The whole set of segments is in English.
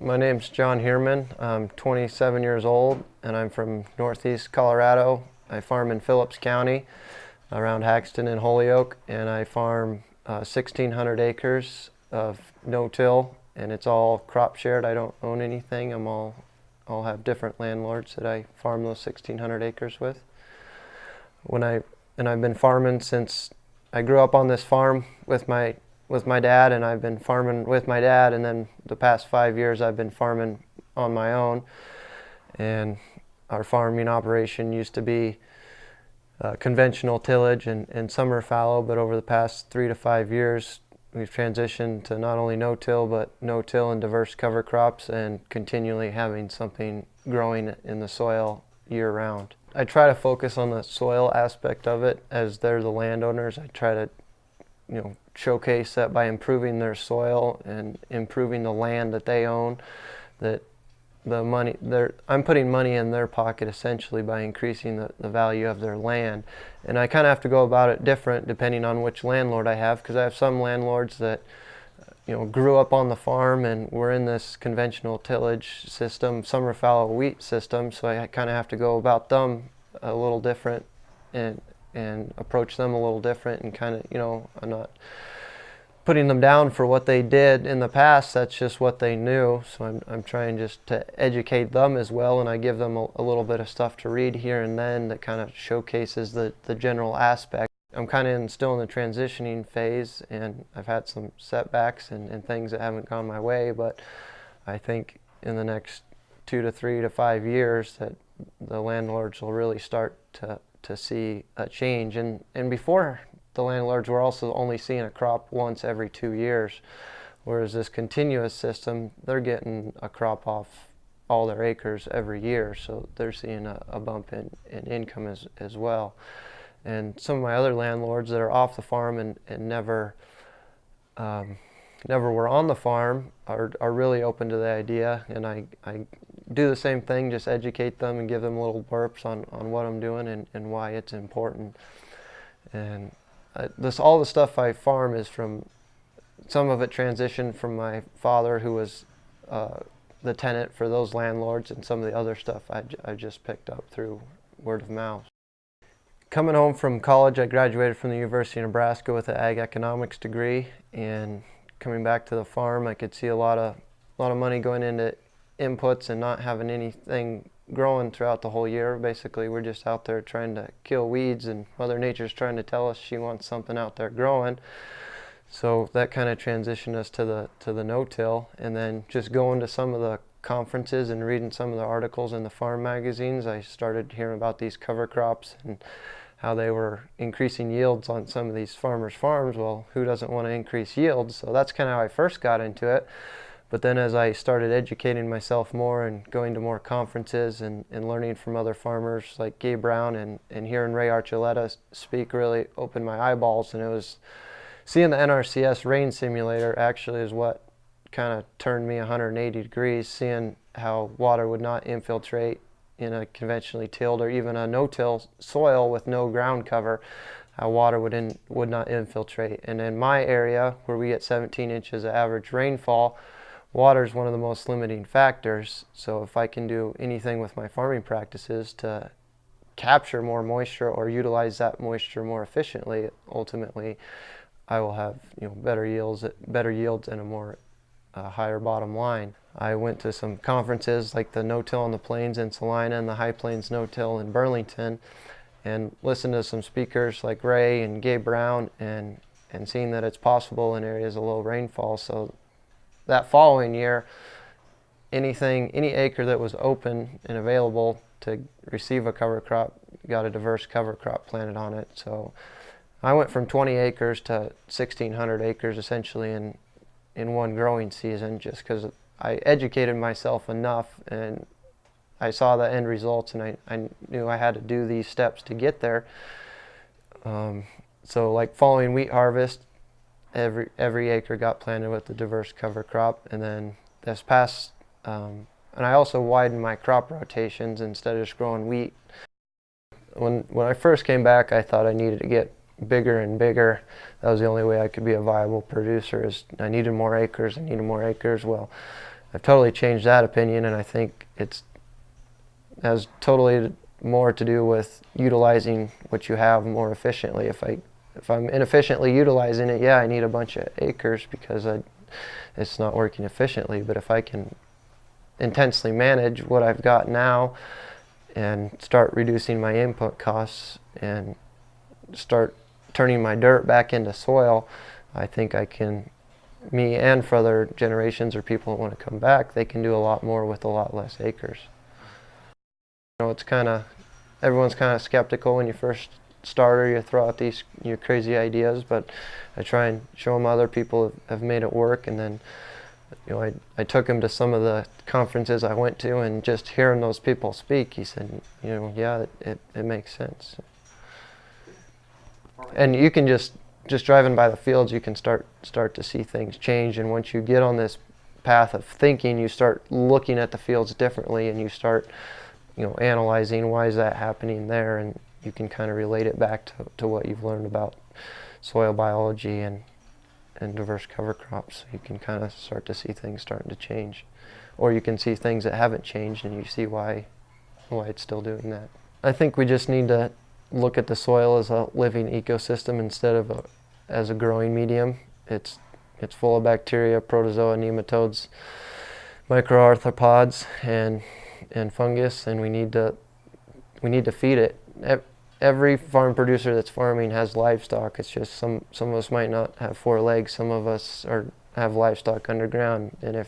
My name's John Herrmann. I'm 27 years old and I'm from Northeast Colorado. I farm in Phillips County around Haxton and Holyoke, and I farm 1,600 acres of no-till, and it's all crop shared. I don't own anything. I'll have different landlords that I farm those 1,600 acres with. I've been farming since I grew up on this farm with my dad, and I've been farming with my dad, and then the past 5 years I've been farming on my own. And our farming operation used to be conventional tillage and summer fallow, but over the past 3 to 5 years we've transitioned to not only no-till, but no-till and diverse cover crops, and continually having something growing in the soil year-round. I try to focus on the soil aspect of it. As they're the landowners, I try to showcase that by improving their soil and improving the land that they own, that I'm putting money in their pocket essentially by increasing the value of their land. And I kind of have to go about it different depending on which landlord I have, because I have some landlords that grew up on the farm and we're in this conventional tillage system, summer fallow wheat system, so I kind of have to go about them a little different and approach them a little different, and kind of, I'm not putting them down for what they did in the past. That's just what they knew. So I'm trying just to educate them as well, and I give them a little bit of stuff to read here and then that kind of showcases the general aspect. I'm kind of still in the transitioning phase, and I've had some setbacks and things that haven't gone my way, but I think in the next 2 to 3 to 5 years that the landlords will really start to see a change. And before, the landlords were also only seeing a crop once every 2 years, whereas this continuous system, they're getting a crop off all their acres every year, so they're seeing a bump in income as well. And some of my other landlords that are off the farm and never were on the farm are really open to the idea, and I do the same thing, just educate them and give them little burps on what I'm doing and why it's important. And all the stuff I farm is from, some of it transitioned from my father, who was the tenant for those landlords, and some of the other stuff I just picked up through word of mouth. Coming home from college, I graduated from the University of Nebraska with an ag economics degree, and coming back to the farm, I could see a lot of money going into inputs and not having anything growing throughout the whole year. Basically, we're just out there trying to kill weeds, and Mother Nature's trying to tell us she wants something out there growing. So that kind of transitioned us to the no-till, and then just going to some of the conferences and reading some of the articles in the farm magazines, I started hearing about these cover crops and how they were increasing yields on some of these farmers' farms. Well, who doesn't want to increase yields? So that's kind of how I first got into it. But then as I started educating myself more and going to more conferences and learning from other farmers like Gabe Brown and hearing Ray Archuleta speak really opened my eyeballs. And it was seeing the NRCS rain simulator actually is what kind of turned me 180 degrees, seeing how water would not infiltrate in a conventionally tilled or even a no-till soil with no ground cover, how water would not infiltrate. And in my area, where we get 17 inches of average rainfall, water is one of the most limiting factors. So if I can do anything with my farming practices to capture more moisture or utilize that moisture more efficiently, ultimately I will have better yields and a more higher bottom line. I went to some conferences like the No-Till on the Plains in Salina and the High Plains No-Till in Burlington, and listened to some speakers like Ray and Gabe Brown, and seeing that it's possible in areas of low rainfall. So that following year, any acre that was open and available to receive a cover crop got a diverse cover crop planted on it. So I went from 20 acres to 1,600 acres essentially in one growing season, just because I educated myself enough and I saw the end results, and I knew I had to do these steps to get there. So like following wheat harvest, every acre got planted with the diverse cover crop. And then this past, and I also widened my crop rotations instead of just growing wheat. When I first came back, I thought I needed to get bigger and bigger. That was the only way I could be a viable producer, is I needed more acres. Well, I've totally changed that opinion, and I think it has totally more to do with utilizing what you have more efficiently. If I'm inefficiently utilizing it, yeah, I need a bunch of acres because it's not working efficiently. But if I can intensely manage what I've got now and start reducing my input costs and start turning my dirt back into soil, I think I can, me and for other generations or people that want to come back, they can do a lot more with a lot less acres. You know, it's everyone's kind of skeptical when you first start, or you throw out these your crazy ideas, but I try and show them other people have made it work. And then, you know, I took him to some of the conferences I went to, and just hearing those people speak, he said, you know, yeah, it makes sense. And you can just driving by the fields, you can start to see things change. And once you get on this path of thinking, you start looking at the fields differently, and you start, you know, analyzing why is that happening there, and you can kind of relate it back to what you've learned about soil biology and diverse cover crops. So you can kind of start to see things starting to change, or you can see things that haven't changed, and you see why it's still doing that. I think we just need to look at the soil as a living ecosystem instead of as a growing medium. It's full of bacteria, protozoa, nematodes, microarthropods, and fungus, and we need to feed it. Every farm producer that's farming has livestock. It's just some of us might not have 4 legs. Some of us have livestock underground. And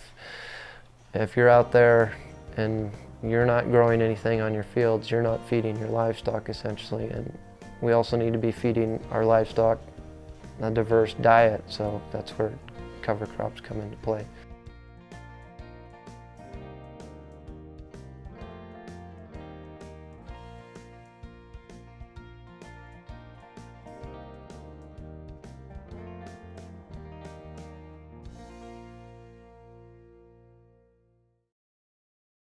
if you're out there and you're not growing anything on your fields, you're not feeding your livestock essentially. And we also need to be feeding our livestock a diverse diet. So that's where cover crops come into play.